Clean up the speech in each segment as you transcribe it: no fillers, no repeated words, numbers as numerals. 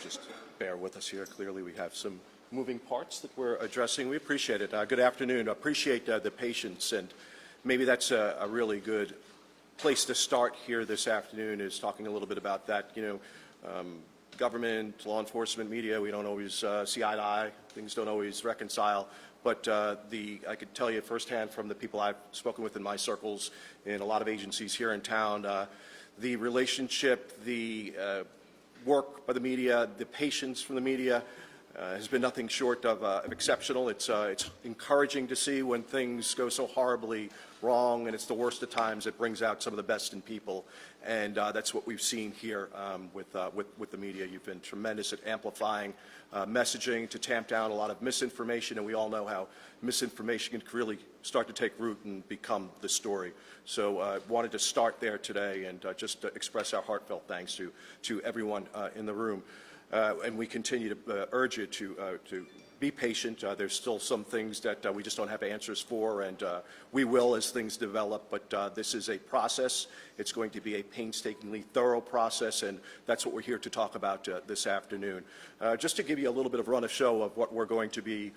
just bear with us here. Clearly we have some moving parts that we're addressing. We appreciate it. Good afternoon. Appreciate the patience, and maybe that's a really good place to start here this afternoon, is talking a little bit about that. Government, law enforcement, media, we don't always see eye to eye. Things don't always reconcile. But I could tell you firsthand from the people I've spoken with in my circles in a lot of agencies here in town, the relationship, the work by the media, the patience from the media has been nothing short of exceptional. It's encouraging to see when things go so horribly wrong, and it's the worst of times. It brings out some of the best in people, and that's what we've seen here with the media. You've been tremendous at amplifying messaging to tamp down a lot of misinformation, and we all know how misinformation can really start to take root and become the story. So I wanted to start there today and just express our heartfelt thanks to everyone in the room. And we continue to urge you to be patient. There's still some things that we just don't have answers for, and we will as things develop, but this is a process. It's going to be a painstakingly thorough process, and that's what we're here to talk about this afternoon. Just to give you a little bit of run of show of what we're going to be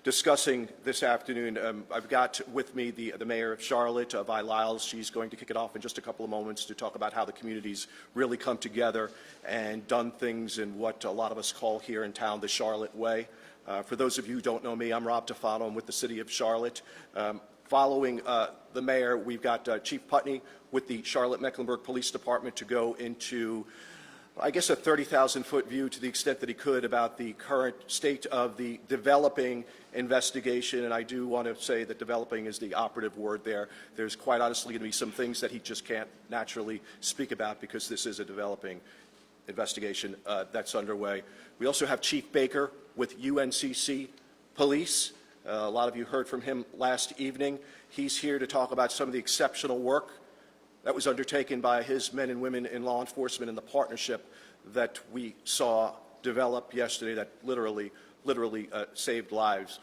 discussing this afternoon, I've got with me the mayor of Charlotte, Vi Lyles. She's going to kick it off in just a couple of moments to talk about how the community's really come together and done things in what a lot of us call here in town the Charlotte way. For those of you who don't know me, I'm Rob Tafano. I'm with the city of Charlotte. Following the mayor, we've got Chief Putney with the Charlotte-Mecklenburg Police Department to go into, I guess, a 30,000-foot view to the extent that he could about the current state of the developing investigation. And I do want to say that developing is the operative word there. There's quite honestly going to be some things that he just can't naturally speak about because this is a developing investigation that's underway. We also have Chief Baker with UNCC Police. A lot of you heard from him last evening. He's here to talk about some of the exceptional work that was undertaken by his men and women in law enforcement and the partnership that we saw develop yesterday that literally saved lives.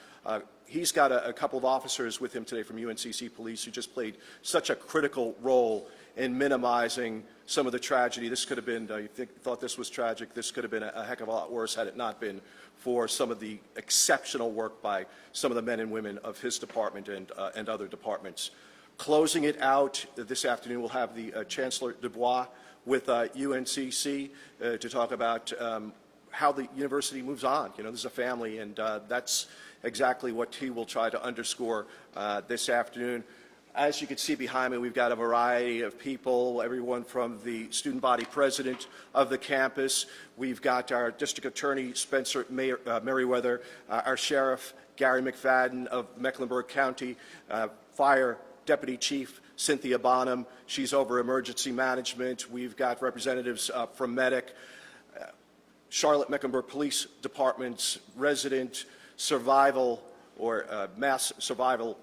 He's got a couple of officers with him today from UNCC Police who just played such a critical role in minimizing some of the tragedy. This could have been, you thought this was tragic, this could have been a heck of a lot worse had it not been for some of the exceptional work by some of the men and women of his department and other departments. Closing it out this afternoon, we'll have the Chancellor Dubois with UNCC to talk about how the university moves on. You know, this is a family, and that's exactly what he will try to underscore this afternoon. As you can see behind me, we've got a variety of people, everyone from the student body president of the campus. We've got our district attorney, Spencer Merriweather, our sheriff, Gary McFadden of Mecklenburg County, fire Deputy Chief Cynthia Bonham. She's over emergency management. We've got representatives from Medic, Charlotte-Mecklenburg Police Department's resident survival or mass survival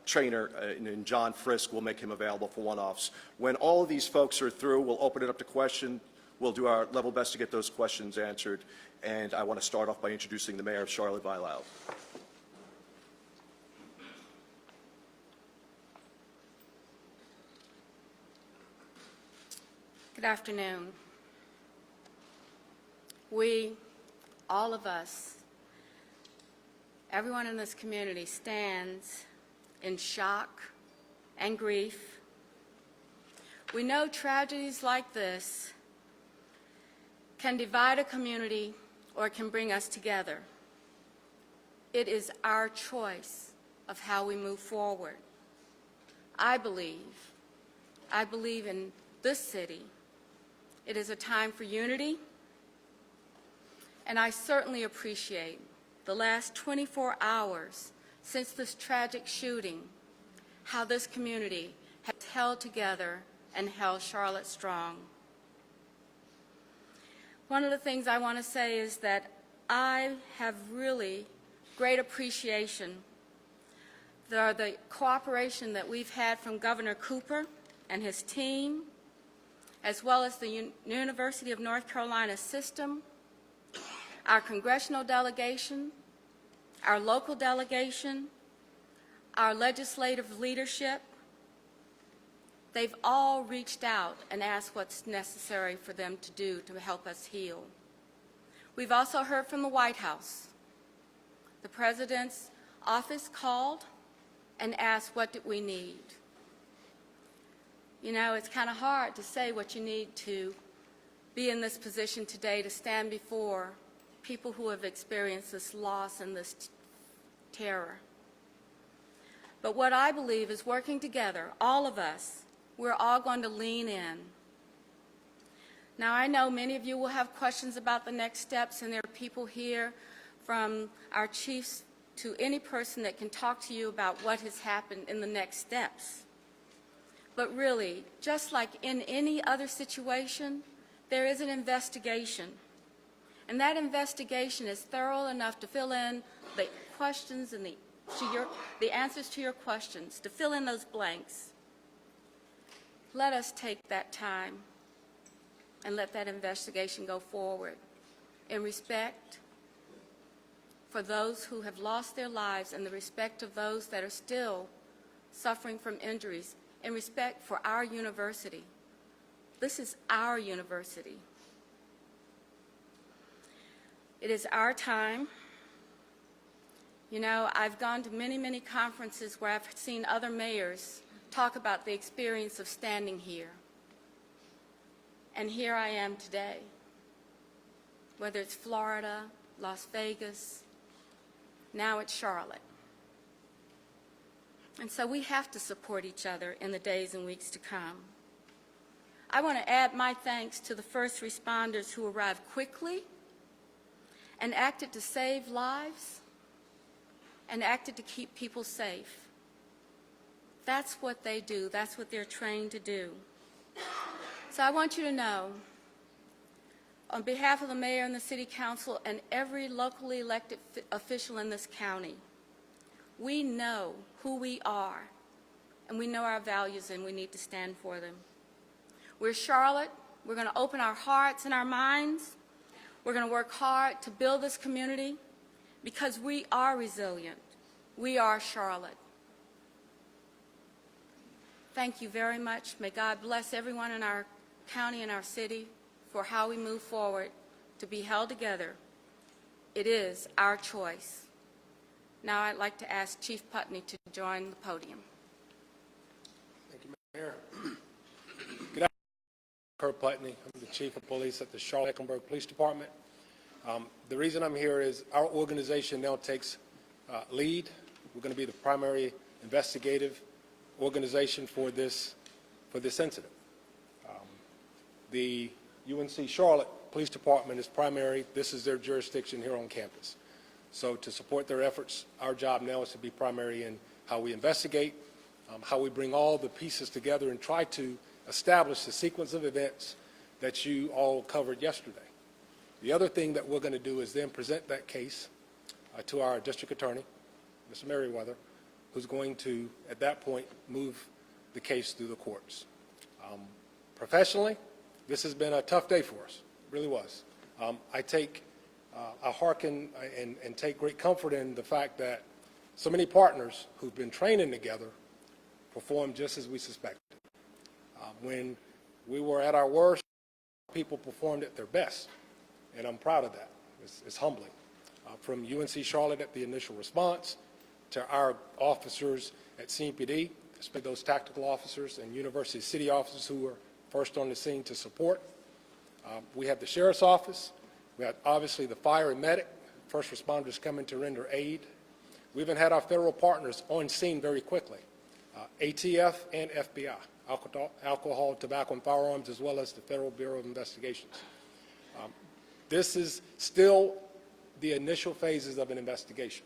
trainer in John Frisk. We'll make him available for one-offs. When all of these folks are through, we'll open it up to questions. We'll do our level best to get those questions answered. And I want to start off by introducing the mayor of Charlotte, Vi Lyles. Good afternoon. We, all of us, everyone in this community stands in shock and grief. We know tragedies like this can divide a community or it can bring us together. It is our choice of how we move forward. I believe in this city. It is a time for unity, and I certainly appreciate the last 24 hours since this tragic shooting, how this community has held together and held Charlotte strong. One of the things I want to say is that I have really great appreciation for the cooperation that we've had from Governor Cooper and his team, as well as the University of North Carolina system, our congressional delegation, our local delegation, our legislative leadership. They've all reached out and asked what's necessary for them to do to help us heal. We've also heard from the White House. The President's office called and asked, what did we need? You know, it's kind of hard to say what you need to be in this position today, to stand before people who have experienced this loss and this terror. But what I believe is working together, all of us, we're all going to lean in. Now, I know many of you will have questions about the next steps, and there are people here from our chiefs to any person that can talk to you about what has happened in the next steps. But really, just like in any other situation, there is an investigation. And that investigation is thorough enough to fill in the questions and the answers to your questions, to fill in those blanks. Let us take that time and let that investigation go forward in respect for those who have lost their lives and the respect of those that are still suffering from injuries, in respect for our university. This is our university. It is our time. You know, I've gone to many, many conferences where I've seen other mayors talk about the experience of standing here. And here I am today, whether it's Florida, Las Vegas, now it's Charlotte. And so we have to support each other in the days and weeks to come. I want to add my thanks to the first responders who arrived quickly and acted to save lives and acted to keep people safe. That's what they do. That's what they're trained to do. So I want you to know, on behalf of the mayor and the city council and every locally elected official in this county, we know who we are, and we know our values, and we need to stand for them. We're Charlotte. We're going to open our hearts and our minds. We're going to work hard to build this community because we are resilient. We are Charlotte. Thank you very much. May God bless everyone in our county and our city for how we move forward to be held together. It is our choice. Now I'd like to ask Chief Putney to join the podium. Thank you, Mayor. Good afternoon. Kurt Putney. I'm the Chief of Police at the Charlotte-Mecklenburg Police Department. The reason I'm here is our organization now takes lead. We're going to be the primary investigative organization for this incident. The UNC Charlotte Police Department is primary. This is their jurisdiction here on campus. So to support their efforts, our job now is to be primary in how we investigate, how we bring all the pieces together and try to establish the sequence of events that you all covered yesterday. The other thing that we're going to do is then present that case to our district attorney, Mr. Merriweather, who's going to, at that point, move the case through the courts. Professionally, this has been a tough day for us. It really was. I hearken and take great comfort in the fact that so many partners who've been training together performed just as we suspected. When we were at our worst, people performed at their best, and I'm proud of that. It's humbling. From UNC Charlotte at the initial response to our officers at CMPD, especially those tactical officers and University City officers who were first on the scene to support. We have the Sheriff's Office. We have obviously the fire and medic, first responders coming to render aid. We even had our federal partners on scene very quickly, ATF and FBI, alcohol, tobacco, and firearms, as well as the Federal Bureau of Investigations. This is still the initial phases of an investigation,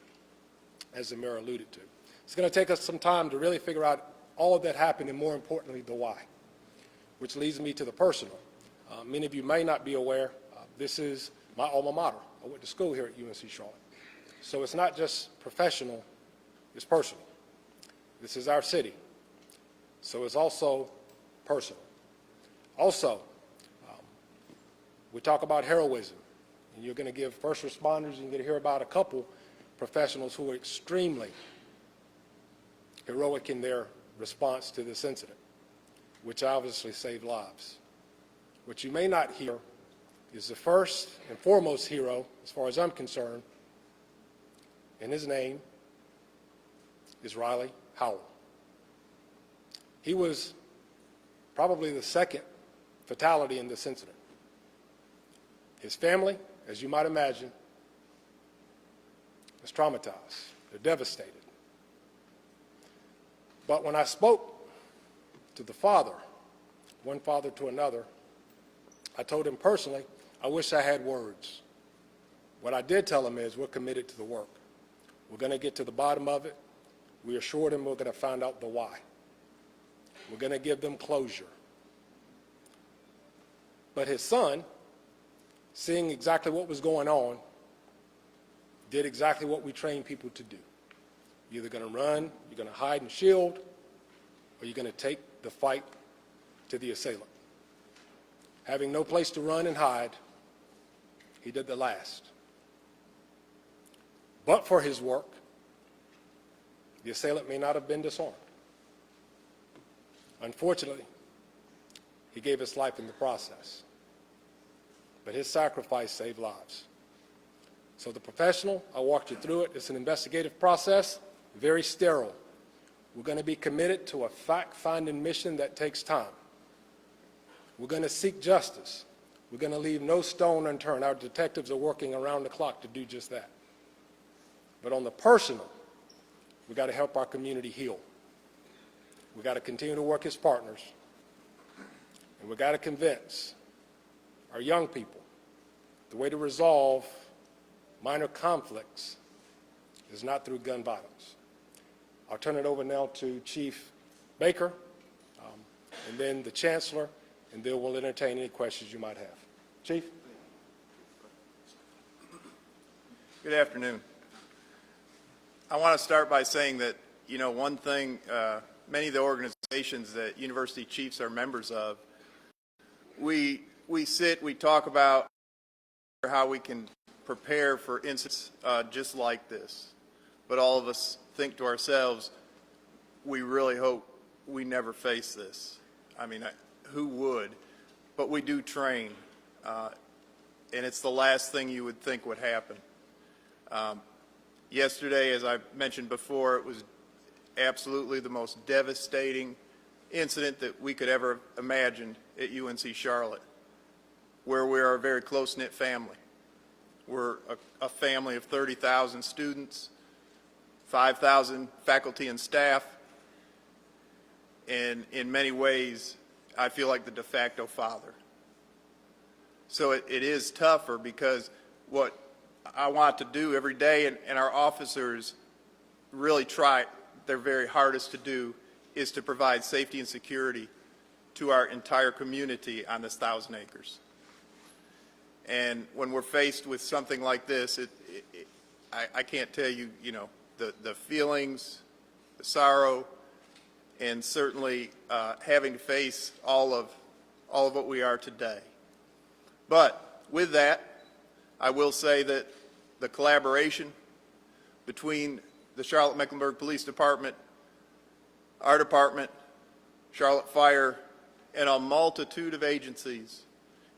as the mayor alluded to. It's going to take us some time to really figure out all of that happened, and more importantly, the why, which leads me to the personal. Many of you may not be aware, this is my alma mater. I went to school here at UNC Charlotte. So it's not just professional, it's personal. This is our city. So it's also personal. Also, we talk about heroism, and you're going to give first responders, and you're going to hear about a couple professionals who are extremely heroic in their response to this incident, which obviously saved lives. What you may not hear is the first and foremost hero, as far as I'm concerned, and his name is Riley Howell. He was probably the second fatality in this incident. His family, as you might imagine, is traumatized. They're devastated. But when I spoke to the father, one father to another, I told him personally, I wish I had words. What I did tell him is we're committed to the work. We're going to get to the bottom of it. We assured him we're going to find out the why. We're going to give them closure. But his son, seeing exactly what was going on, did exactly what we train people to do. You're either going to run, you're going to hide and shield, or you're going to take the fight to the assailant. Having no place to run and hide, he did the last. But for his work, the assailant may not have been disarmed. Unfortunately, he gave his life in the process. But his sacrifice saved lives. So the professional, I walked you through it. It's an investigative process, very sterile. We're going to be committed to a fact-finding mission that takes time. We're going to seek justice. We're going to leave no stone unturned. Our detectives are working around the clock to do just that. But on the personal, we've got to help our community heal. We've got to continue to work as partners. And we've got to convince our young people the way to resolve minor conflicts is not through gun violence. I'll turn it over now to Chief Baker, and then the Chancellor, and then we'll entertain any questions you might have. Chief? Good afternoon. I want to start by saying that, one thing, many of the organizations that university chiefs are members of, we talk about how we can prepare for incidents just like this. But all of us think to ourselves, we really hope we never face this. I mean, who would? But we do train, and it's the last thing you would think would happen. Yesterday, as I mentioned before, it was absolutely the most devastating incident that we could ever imagine at UNC Charlotte, where we are a very close-knit family. We're a family of 30,000 students, 5,000 faculty and staff, and in many ways, I feel like the de facto father. So it is tougher because what I want to do every day, and our officers really try their very hardest to do, is to provide safety and security to our entire community on this 1,000 acres. And when we're faced with something like this, I can't tell you, the feelings, the sorrow, and certainly having to face all of what we are today. But with that, I will say that the collaboration between the Charlotte-Mecklenburg Police Department, our department, Charlotte Fire, and a multitude of agencies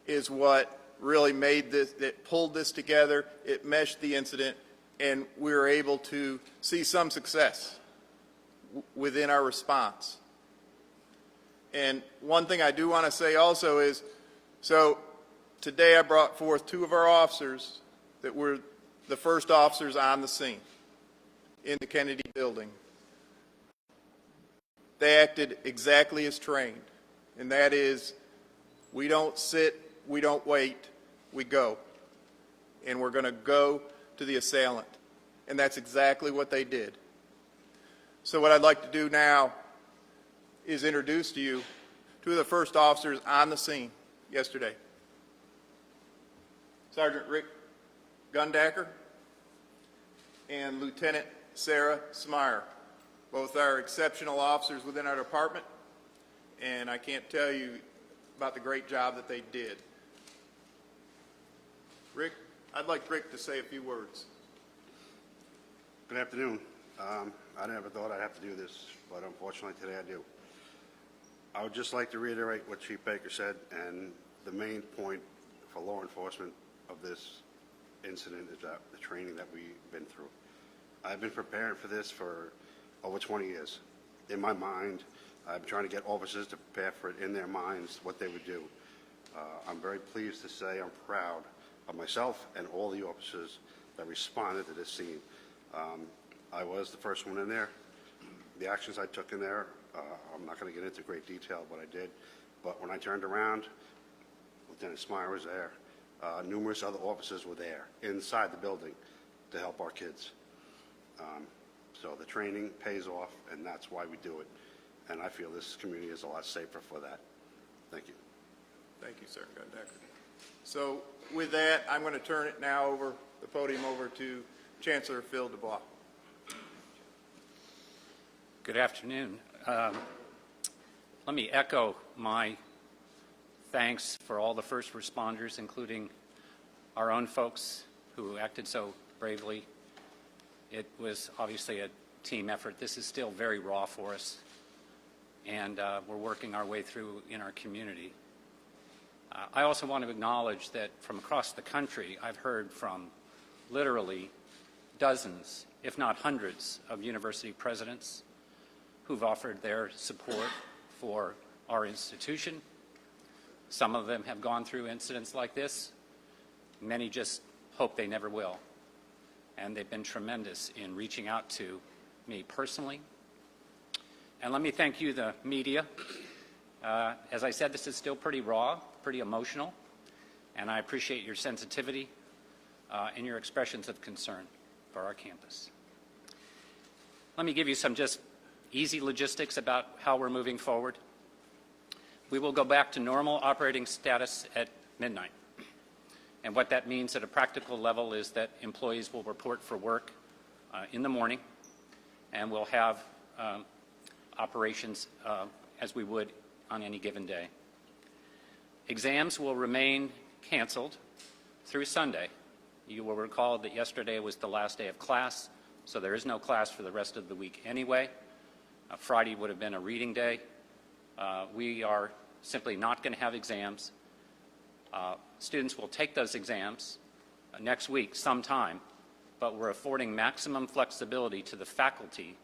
is what really made this, it pulled this together, it meshed the incident, and we were able to see some success within our response. And one thing I do want to say also is, so today I brought forth two of our officers that were the first officers on the scene in the Kennedy building. They acted exactly as trained, and that is, we don't sit, we don't wait, we go. And we're going to go to the assailant. And that's exactly what they did. So what I'd like to do now is introduce to you two of the first officers on the scene yesterday. Sergeant Rick Gundacker and Lieutenant Sarah Smyer. Both are exceptional officers within our department, and I can't tell you about the great job that they did. Rick, I'd like Rick to say a few words. Good afternoon. I never thought I'd have to do this, but unfortunately today I do. I would just like to reiterate what Chief Baker said, and the main point for law enforcement of this incident is that the training that we've been through. I've been preparing for this for over 20 years. In my mind, I'm trying to get officers to prepare for it in their minds, what they would do. I'm very pleased to say I'm proud of myself and all the officers that responded to this scene. I was the first one in there. The actions I took in there, I'm not going to get into great detail what I did, but when I turned around, Lieutenant Smyer was there. Numerous other officers were there inside the building to help our kids. So the training pays off, and that's why we do it. And I feel this community is a lot safer for that. Thank you. Thank you, sir. Gundecker. So with that, I'm going to turn it now over, the podium over to Chancellor Phil Dubois. Good afternoon. Let me echo my thanks for all the first responders, including our own folks who acted so bravely. It was obviously a team effort. This is still very raw for us, and we're working our way through in our community. I also want to acknowledge that from across the country, I've heard from literally dozens, if not hundreds, of university presidents who've offered their support for our institution. Some of them have gone through incidents like this. Many just hope they never will. And they've been tremendous in reaching out to me personally. And let me thank you, the media. As I said, this is still pretty raw, pretty emotional, and I appreciate your sensitivity and your expressions of concern for our campus. Let me give you some just easy logistics about how we're moving forward. We will go back to normal operating status at midnight. And what that means at a practical level is that employees will report for work in the morning, and we'll have operations as we would on any given day. Exams will remain canceled through Sunday. You will recall that yesterday was the last day of class, so there is no class for the rest of the week anyway. Friday would have been a reading day. We are simply not going to have exams. Students will take those exams next week sometime, but we're affording maximum flexibility to the faculty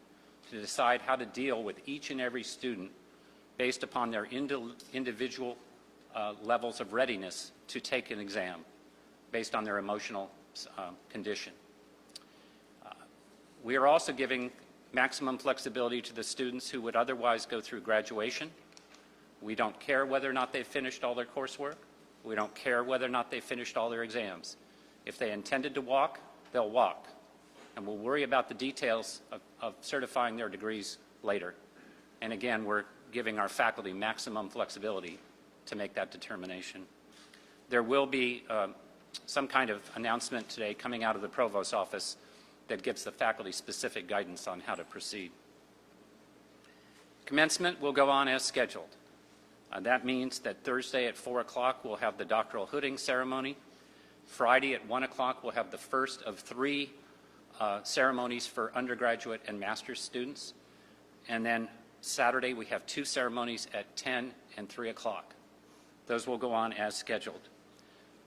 to decide how to deal with each and every student based upon their individual levels of readiness to take an exam based on their emotional condition. We are also giving maximum flexibility to the students who would otherwise go through graduation. We don't care whether or not they've finished all their coursework. We don't care whether or not they finished all their exams. If they intended to walk, they'll walk. And we'll worry about the details of certifying their degrees later. And again, we're giving our faculty maximum flexibility to make that determination. There will be some kind of announcement today coming out of the provost's office that gives the faculty specific guidance on how to proceed. Commencement will go on as scheduled. That means that Thursday at 4 o'clock we'll have the doctoral hooding ceremony. Friday at 1 o'clock we'll have the first of 3 ceremonies for undergraduate and master's students. And then Saturday we have 2 ceremonies at 10 and 3 o'clock. Those will go on as scheduled.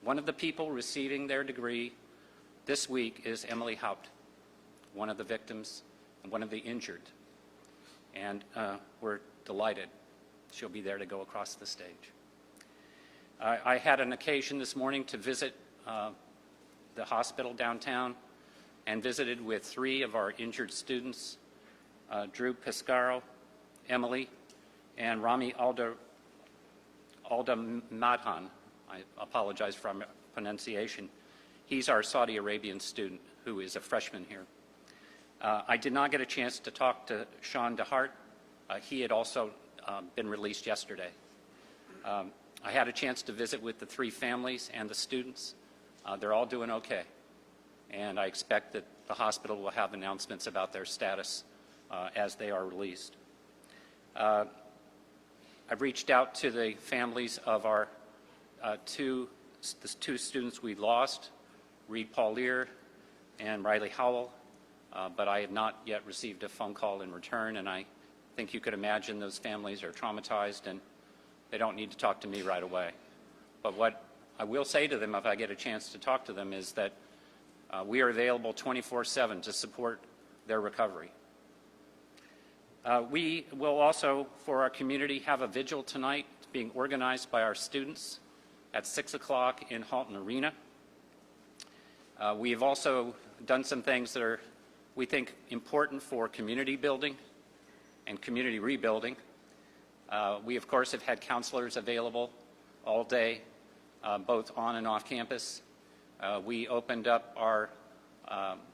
One of the people receiving their degree this week is Emily Haupt, one of the victims and one of the injured. And we're delighted she'll be there to go across the stage. I had an occasion this morning to visit the hospital downtown and visited with 3 of our injured students, Drew Pescaro, Emily, and Rami Aldamadhan. I apologize for my pronunciation. He's our Saudi Arabian student who is a freshman here. I did not get a chance to talk to Sean DeHart. He had also been released yesterday. I had a chance to visit with the 3 families and the students. They're all doing okay. And I expect that the hospital will have announcements about their status as they are released. I've reached out to the families of our the two students we lost, Reed Paulier and Riley Howell, but I have not yet received a phone call in return, and I think you could imagine those families are traumatized and they don't need to talk to me right away. But what I will say to them, if I get a chance to talk to them, is that we are available 24/7 to support their recovery. We will also, for our community, have a vigil tonight being organized by our students at 6 o'clock in Halton Arena. We have also done some things that are, we think, important for community building and community rebuilding. We, of course, have had counselors available all day, both on and off campus. We opened up our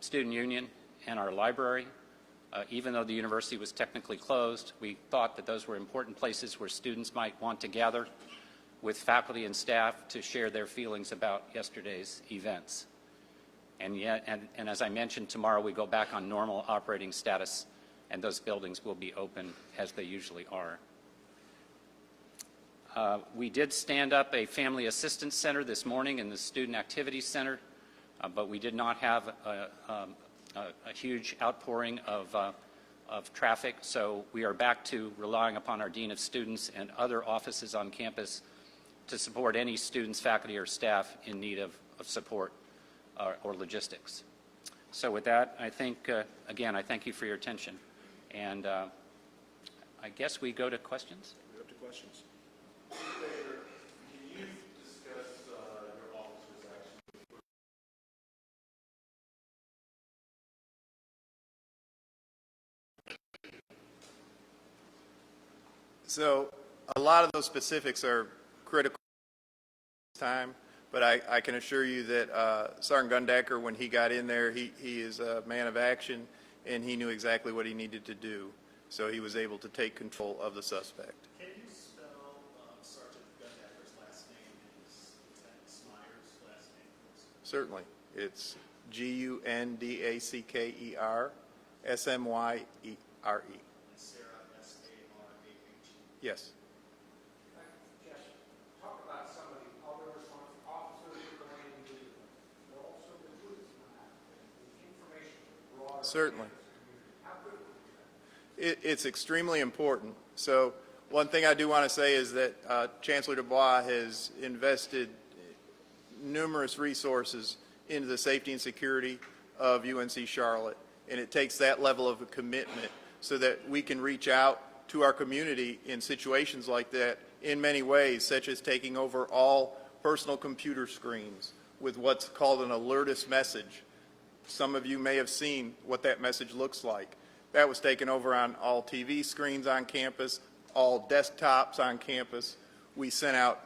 student union and our library. Even though the university was technically closed, we thought that those were important places where students might want to gather with faculty and staff to share their feelings about yesterday's events. And as I mentioned, tomorrow we go back on normal operating status, and those buildings will be open as they usually are. We did stand up a family assistance center this morning in the Student Activities Center, but we did not have a huge outpouring of traffic, so we are back to relying upon our Dean of Students and other offices on campus to support any students, faculty, or staff in need of support or logistics. So with that, I think, again, I thank you for your attention. And I guess we go to questions? We're up to questions. So a lot of those specifics are critical this time, but I can assure you that Sergeant Gundacker, when he got in there, he is a man of action, and he knew exactly what he needed to do. So he was able to take control of the suspect. Can you spell Sergeant Gundacker's last name and Lieutenant Smyer's last name, please? Certainly. It's Gundacker, Smyere. And Sarah, S-A-R-A-H. Yes. Just talk about some of the other officers who are going to be, but also the police, the information brought. Certainly. How good was It's extremely important. So one thing I do want to say is that Chancellor Dubois has invested numerous resources into the safety and security of UNC Charlotte, and it takes that level of a commitment so that we can reach out to our community in situations like that in many ways, such as taking over all personal computer screens with what's called an alertus message. Some of you may have seen what that message looks like. That was taken over on all TV screens on campus, all desktops on campus. We sent out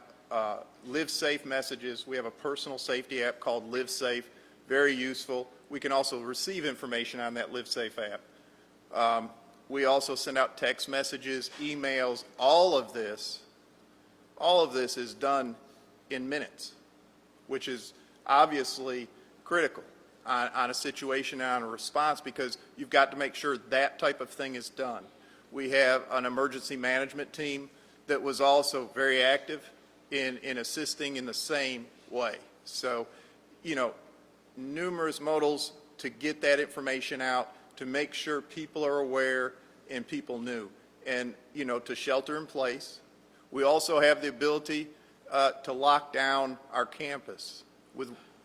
Live Safe messages. We have a personal safety app called Live Safe, very useful. We can also receive information on that Live Safe app. We also send out text messages, emails. All of this is done in minutes, which is obviously critical on a situation and on a response, because you've got to make sure that type of thing is done. We have an emergency management team that was also very active in assisting in the same way. So, numerous modals to get that information out, to make sure people are aware and people knew. And, to shelter in place. We also have the ability to lock down our campus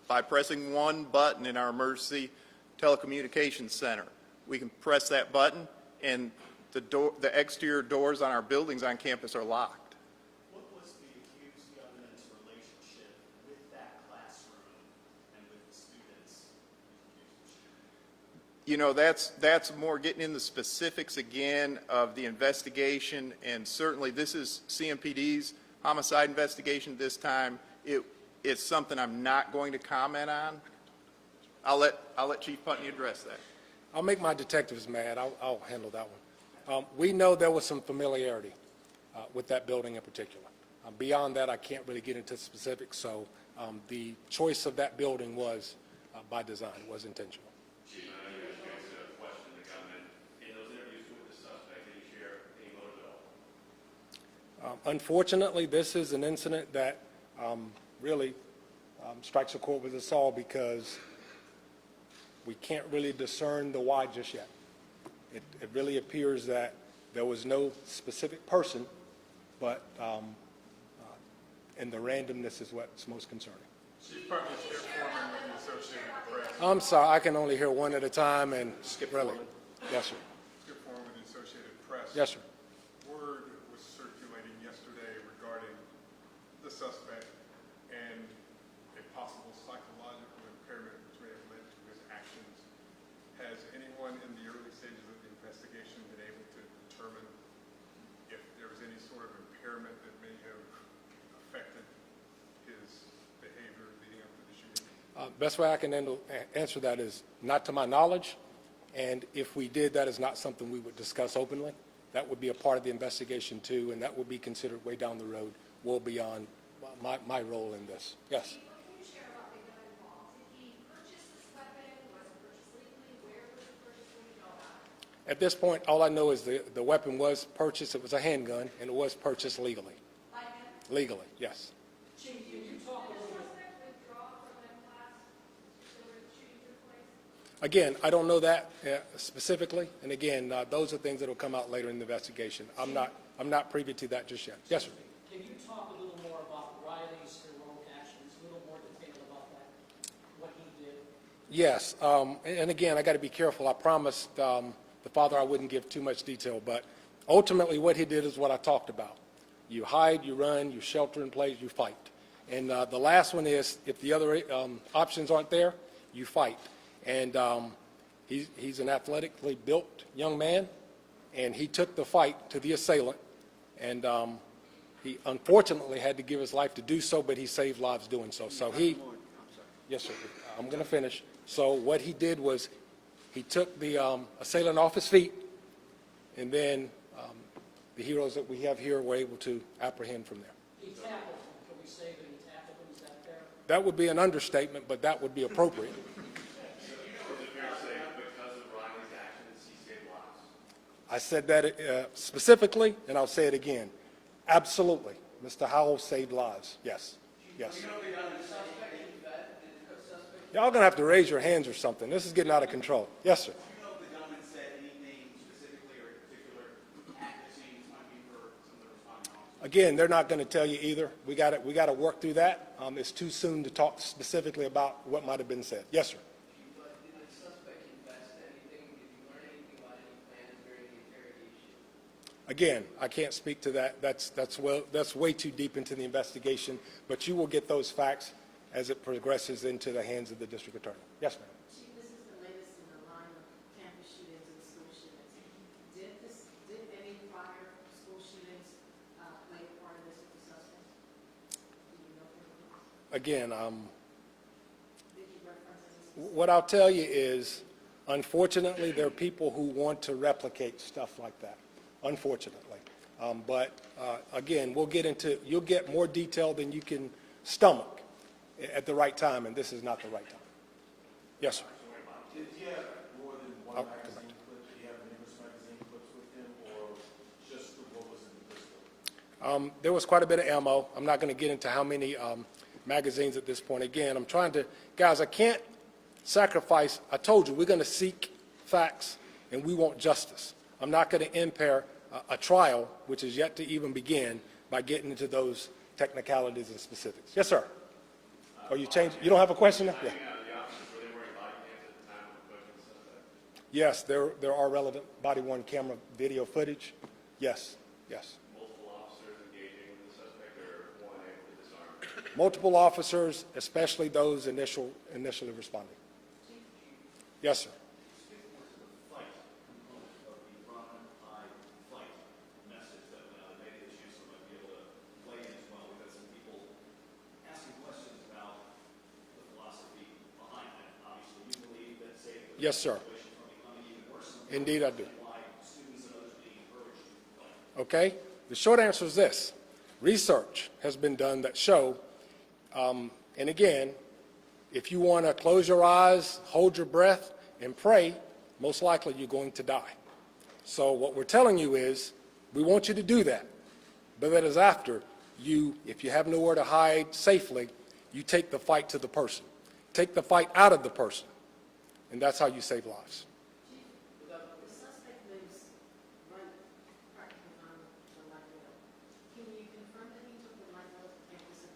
by pressing one button in our emergency telecommunications center. We can press that button and the exterior doors on our buildings on campus are locked. What was the accused gunman's relationship with that classroom and with the students? That's more getting in the specifics again of the investigation, and certainly this is CMPD's homicide investigation this time. It's something I'm not going to comment on. I'll let Chief Putney address that. I'll make my detectives mad. I'll handle that one. We know there was some familiarity with that building in particular. Beyond that, I can't really get into specifics, so the choice of that building was by design, was intentional. Chief, I know you had a chance to question the gunman. In those interviews with the suspect, did he share any motive at all? Unfortunately, this is an incident that really strikes a chord with us all, because we can't really discern the why just yet. It really appears that there was no specific person, but and the randomness is what's most concerning. Chief Putney, Sheriff Foreman with the Associated Press. I'm sorry, I can only hear one at a time, and really. Yes, sir. Skip Foreman with the Associated Press. Yes, sir. Word was circulating yesterday regarding the suspect and a possible psychological impairment which may have led to his actions. Has anyone in the early stages of the investigation been able to determine if there was any sort of impairment that may have affected his behavior leading up to the shooting? Best way I can answer that is not to my knowledge, and if we did, that is not something we would discuss openly. That would be a part of the investigation too, and that would be considered way down the road, well beyond my role in this. Yes? What can you share about the gun involved? Did he purchase this weapon? Was it purchased legally? Where was it purchased? What do you know about it? At this point, all I know is the weapon was purchased. It was a handgun, and it was purchased legally. By him? Legally, yes. Did the suspect withdraw from that class where the shooting took place? Again, I don't know that specifically, and again, those are things that will come out later in the investigation. I'm not privy to that just yet. Yes, sir. Can you talk a little more about Riley's heroic actions, a little more detail about that, what he did? Yes, and again, I got to be careful. I promised the father I wouldn't give too much detail, but ultimately what he did is what I talked about. You hide, you run, you shelter in place, you fight. And the last one is, if the other options aren't there, you fight. And he's an athletically built young man, and he took the fight to the assailant, and he unfortunately had to give his life to do so, but he saved lives doing so. So yes, sir, I'm going to finish. So what he did was he took the assailant off his feet, and then the heroes that we have here were able to apprehend from there. He tackled him. Can we say that he tackled him? Is that fair? That would be an understatement, but that would be appropriate. I said that specifically, and I'll say it again. Absolutely. Mr. Howell saved lives. Yes. Yes. Y'all going to have to raise your hands or something. This is getting out of control. Yes, sir. Do you know if the gunman said anything specifically or in particular at the scene might be for some of the responding officers? Again, they're not going to tell you either. We got to work through that. It's too soon to talk specifically about what might have been said. Yes, sir. But did the suspect confess to anything? Did you learn anything about any plans during the interrogation? Again, I can't speak to that. That's way too deep into the investigation, but you will get those facts as it progresses into the hands of the district attorney. Yes, ma'am. Chief, this is the latest in the line of campus shootings and school shootings. Did any prior school shootings play a part of this with the suspect? Do you know anything? Again, Did he reference any? what I'll tell you is, unfortunately, there are people who want to replicate stuff like that, unfortunately. But again, you'll get more detail than you can stomach at the right time, and this is not the right time. Yes, sir. Did he have more than one magazine clip? Did he have numerous magazine clips with him, or just what was in the pistol? There was quite a bit of ammo. I'm not going to get into how many magazines at this point. Again, guys, I can't sacrifice. I told you, we're going to seek facts, and we want justice. I'm not going to impair a trial, which is yet to even begin, by getting into those technicalities and specifics. Yes, sir. Or you don't have a question now? Yeah. Yes, there are relevant body-worn camera video footage. Yes, yes. Multiple officers engaging with the suspect, or one able to disarm? Multiple officers, especially those initially responding. Yes, sir. Yes, sir. Indeed, I do. Okay? The short answer is this. Research has been done that show, and again, if you want to close your eyes, hold your breath, and pray, most likely you're going to die. So what we're telling you is, we want you to do that. But that is after if you have nowhere to hide safely, you take the fight to the person. Take the fight out of the person. And that's how you save lives. The suspect lives right practically on the light rail. Can you confirm that he took the light rail to campus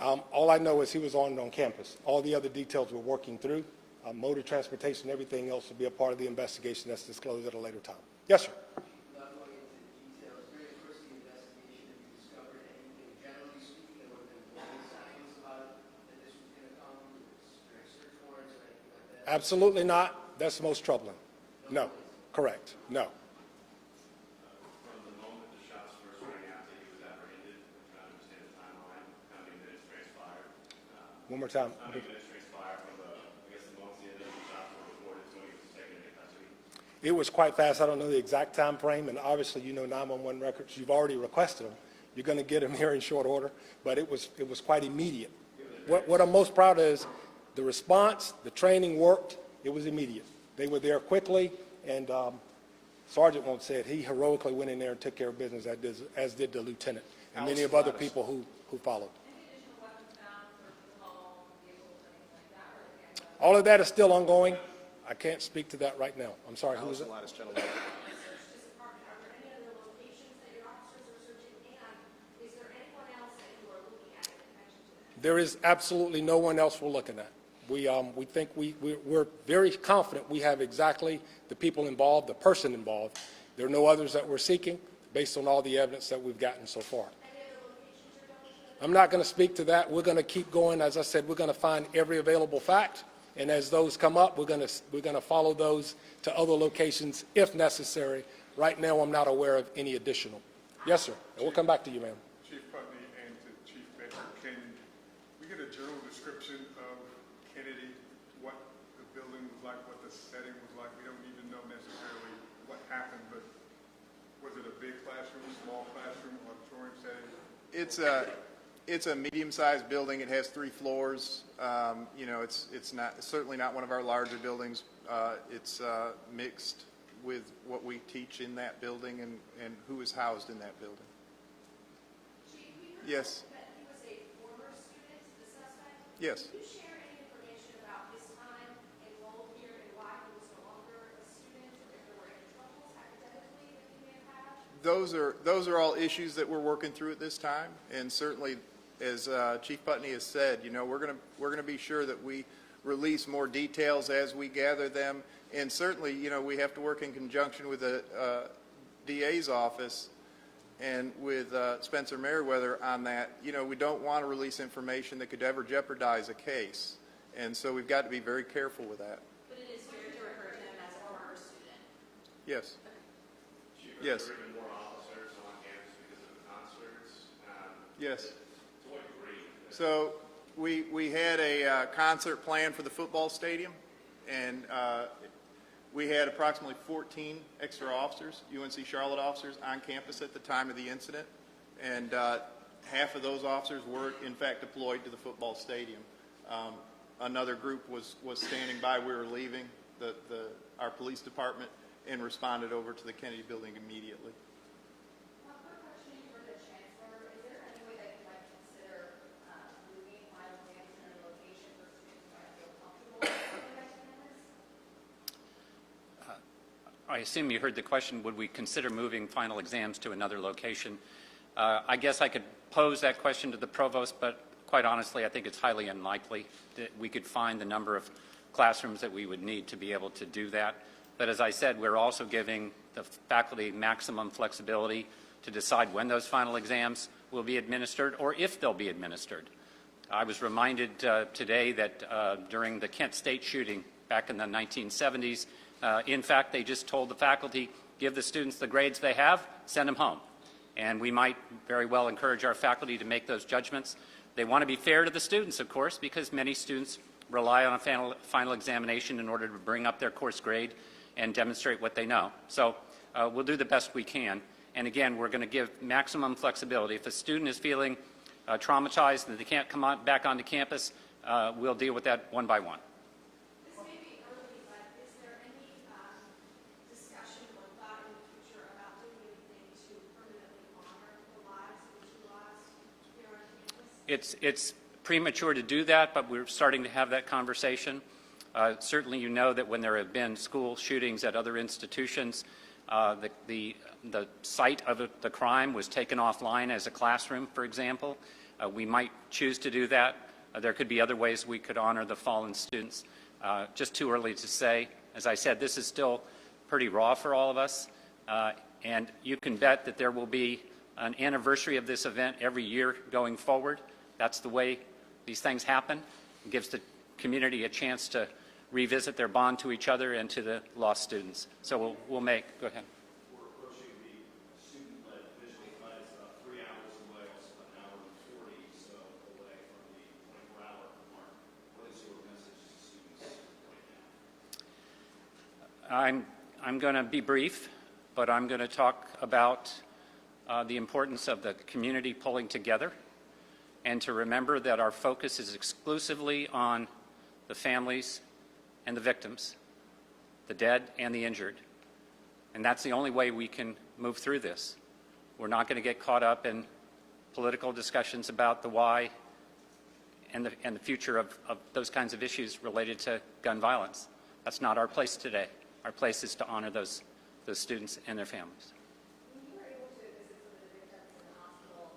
All I know is he was armed on campus. All the other details we're working through. Mode of transportation, everything else will be a part of the investigation that's disclosed at a later time. Yes, sir. Not going into details, during the course of the investigation, have you discovered anything, generally speaking, that would have been warning signs about it, that this was going to come during search warrants or anything like that? Absolutely not. That's most troubling. No. Correct. No. From the moment the shots first rang out that he was apprehended, I'm trying to understand the timeline, how many minutes transpired? One more time. How many minutes transpired from the, I guess, the moment the initial shots were reported to when he was taken into custody? It was quite fast. I don't know the exact time frame, and obviously, you know 911 records. You've already requested them. You're going to get them here in short order, but it was quite immediate. What I'm most proud of is the response, the training worked. It was immediate. They were there quickly, and Sergeant won't say it. He heroically went in there and took care of business, as did the lieutenant and many of other people who followed. All of that is still ongoing. I can't speak to that right now. I'm sorry, who is it? Lattice, gentlemen. There is absolutely no one else we're looking at. We think we're very confident we have exactly the people involved, the person involved. There are no others that we're seeking based on all the evidence that we've gotten so far. I'm not going to speak to that. We're going to keep going. As I said, we're going to find every available fact, and as those come up, we're going to follow those to other locations if necessary. Right now, I'm not aware of any additional. Yes, sir. And we'll come back to you, ma'am. Chief Putney and to Chief Baker, can we get a general description of Kennedy, what the building was like, what the setting was like? We don't need to know necessarily what happened, but was it a big classroom, small classroom, auditorium setting? It's a medium-sized building. It has 3 floors. You know, it's certainly not one of our larger buildings. It's mixed with what we teach in that building and who is housed in that building. Yes. That he was a former student, the suspect. Yes. Can you share any information about his time enrolled here and why he was no longer a student, or if there were any troubles academically that he may have had? Those are all issues that we're working through at this time, and certainly, as Chief Putney has said, you know, we're going to be sure that we release more details as we gather them, and certainly, you know, we have to work in conjunction with the DA's office and with Spencer Merriweather on that. You know, we don't want to release information that could ever jeopardize a case, and so we've got to be very careful with that. But it is fair to refer to him as a former student. Yes. Chief, Yes. There have been more officers on campus because of the concerts. Yes. To what degree? So we had a concert planned for the football stadium, and we had approximately 14 extra officers, UNC Charlotte officers, on campus at the time of the incident, and half of those officers were in fact deployed to the football stadium. Another group was standing by. We were leaving our police department and responded over to the Kennedy building immediately. One quick question for the Chancellor. Is there any way that you might consider moving final exams in a location where students might feel comfortable with attendance? I assume you heard the question, would we consider moving final exams to another location? I guess I could pose that question to the provost, but quite honestly, I think it's highly unlikely that we could find the number of classrooms that we would need to be able to do that. But as I said, we're also giving the faculty maximum flexibility to decide when those final exams will be administered or if they'll be administered. I was reminded today that during the Kent State shooting back in the 1970s, in fact, they just told the faculty, give the students the grades they have, send them home. And we might very well encourage our faculty to make those judgments. They want to be fair to the students, of course, because many students rely on a final examination in order to bring up their course grade and demonstrate what they know. So we'll do the best we can. And again, we're going to give maximum flexibility. If a student is feeling traumatized and they can't come back onto campus, we'll deal with that one by one. This may be early, but is there any discussion or thought in the future about doing anything to permanently honor the lives of the 2 lives here on campus? It's premature to do that, but we're starting to have that conversation. Certainly you know that when there have been school shootings at other institutions, the site of the crime was taken offline as a classroom, for example. We might choose to do that. There could be other ways we could honor the fallen students. Just too early to say. As I said, this is still pretty raw for all of us, and you can bet that there will be an anniversary of this event every year going forward. That's the way these things happen. It gives the community a chance to revisit their bond to each other and to the lost students. So we'll make, go ahead. We're approaching the student-led visual night. It's about 3 hours away, also an hour and 40 so away from the 24-hour mark. What is your message to students right now? I'm going to be brief, but I'm going to talk about the importance of the community pulling together and to remember that our focus is exclusively on the families and the victims, the dead and the injured. And that's the only way we can move through this. We're not going to get caught up in political discussions about the why and the future of those kinds of issues related to gun violence. That's not our place today. Our place is to honor those students and their families. When you were able to visit some of the victims in the hospital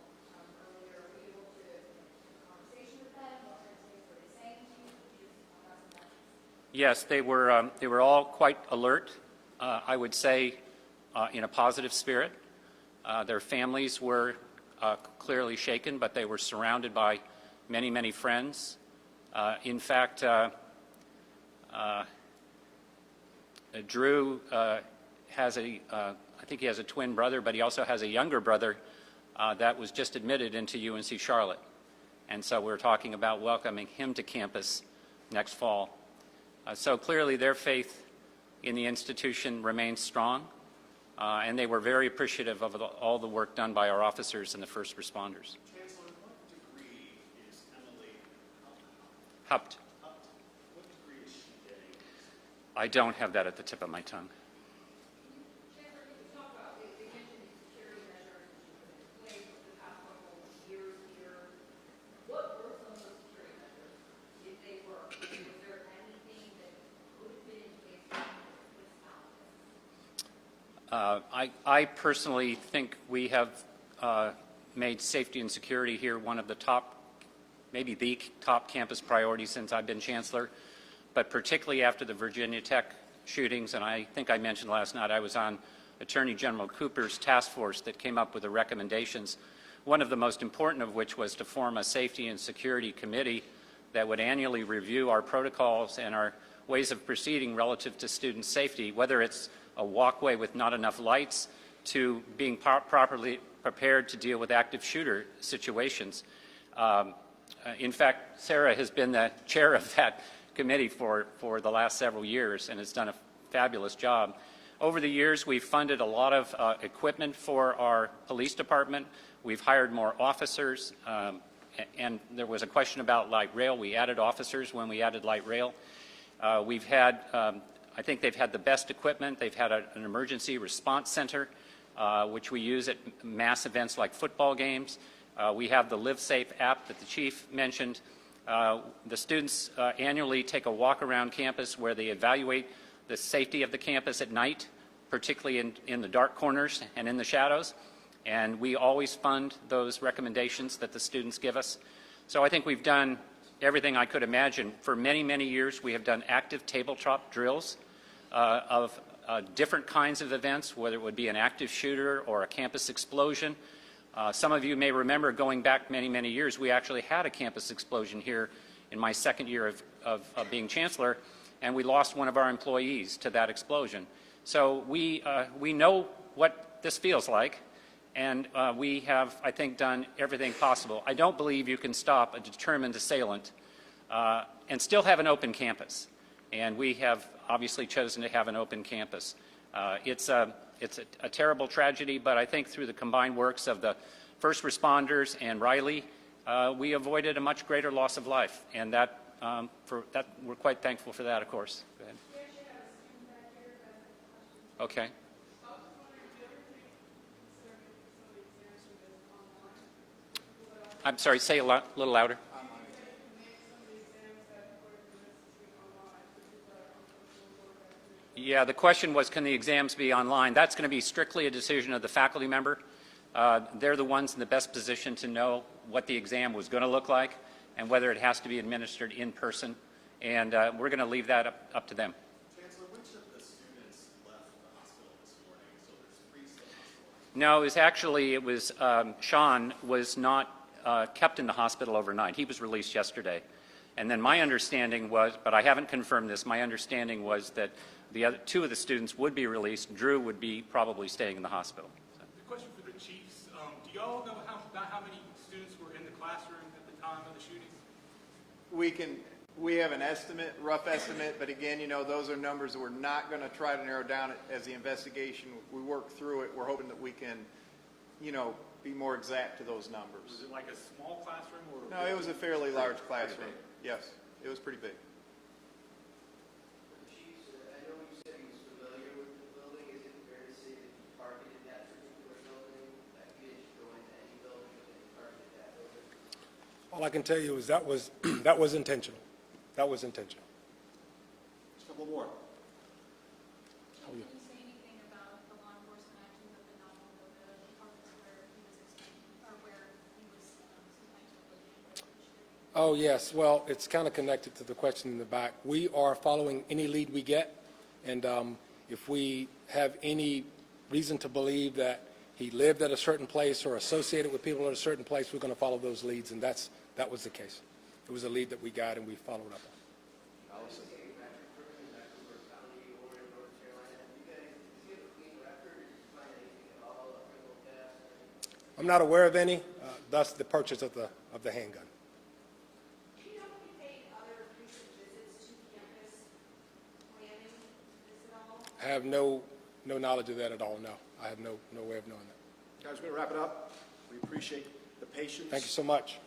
earlier, were you able to have a conversation with them? What kind of things were they saying to you? Could you just talk about some of that? Yes, they were all quite alert, I would say, in a positive spirit. Their families were clearly shaken, but they were surrounded by many, many friends. In fact, Drew has I think he has a twin brother, but he also has a younger brother that was just admitted into UNC Charlotte. And so we're talking about welcoming him to campus next fall. So clearly their faith in the institution remains strong, and they were very appreciative of all the work done by our officers and the first responders. Chancellor, what degree is Emily Hupt. What degree is she getting? I don't have that at the tip of my tongue. Chancellor, can you talk about, they mentioned the security measures that you put in place over the past couple of years here. What were some of those security measures, if they were? Was there anything that could have been in place with this found? I personally think we have made safety and security here one of the top, maybe the top campus priority since I've been chancellor, but particularly after the Virginia Tech shootings, and I think I mentioned last night I was on Attorney General Cooper's task force that came up with the recommendations, one of the most important of which was to form a safety and security committee that would annually review our protocols and our ways of proceeding relative to student safety, whether it's a walkway with not enough lights to being properly prepared to deal with active shooter situations. In fact, Sarah has been the chair of that committee for the last several years and has done a fabulous job. Over the years, we've funded a lot of equipment for our police department. We've hired more officers, and there was a question about light rail. We added officers when we added light rail. We've had, I think they've had the best equipment. They've had an emergency response center, which we use at mass events like football games. We have the Live Safe app that the chief mentioned. The students annually take a walk around campus where they evaluate the safety of the campus at night, particularly in the dark corners and in the shadows. And we always fund those recommendations that the students give us. So I think we've done everything I could imagine. For many, many years, we have done active tabletop drills of different kinds of events, whether it would be an active shooter or a campus explosion. Some of you may remember going back many, many years, we actually had a campus explosion here in my second year of being chancellor, and we lost one of our employees to that explosion. So we know what this feels like, and we have, I think, done everything possible. I don't believe you can stop a determined assailant and still have an open campus, and we have obviously chosen to have an open campus. It's a terrible tragedy, but I think through the combined works of the first responders and Riley, we avoided a much greater loss of life, and that we're quite thankful for that, of course. Go ahead. Okay. I'm sorry, say a little louder. Yeah, the question was, can the exams be online? That's going to be strictly a decision of the faculty member. They're the ones in the best position to know what the exam was going to look like and whether it has to be administered in person. And we're going to leave that up to them. Chancellor, which of the students left the hospital this morning? So there's 3 still hospitalized. No, it was Sean was not kept in the hospital overnight. He was released yesterday. And then my understanding was, but I haven't confirmed this, my understanding was that the other 2 of the students would be released. Drew would be probably staying in the hospital. The question for the chiefs, do y'all know about how many students were in the classroom at the time of the shooting? We have an estimate, rough estimate, but again, you know, those are numbers that we're not going to try to narrow down as the investigation. We work through it. We're hoping that we can, you know, be more exact to those numbers. Was it like a small classroom or? No, it was a fairly large classroom. Yes, it was pretty big. Chiefs, I know you said he was familiar with the building. Is it fair to say that he targeted that particular building? That he didn't go into any building, but he targeted that building? All I can tell you is that was intentional. That was intentional. Just a couple more. Can you say anything about the law enforcement actions of the departments where he was expecting, or where he was sometimes looking? Oh, yes. Well, it's kind of connected to the question in the back. We are following any lead we get, and if we have any reason to believe that he lived at a certain place or associated with people at a certain place, we're going to follow those leads, and that was the case. It was a lead that we got and we followed up on. I'm not aware of any, thus the purchase of the handgun. Do you know if he paid other recent visits to campus planning this at all? I have no knowledge of that at all, no. I have no way of knowing that. Guys, we're going to wrap it up. We appreciate the patience. Thank you so much.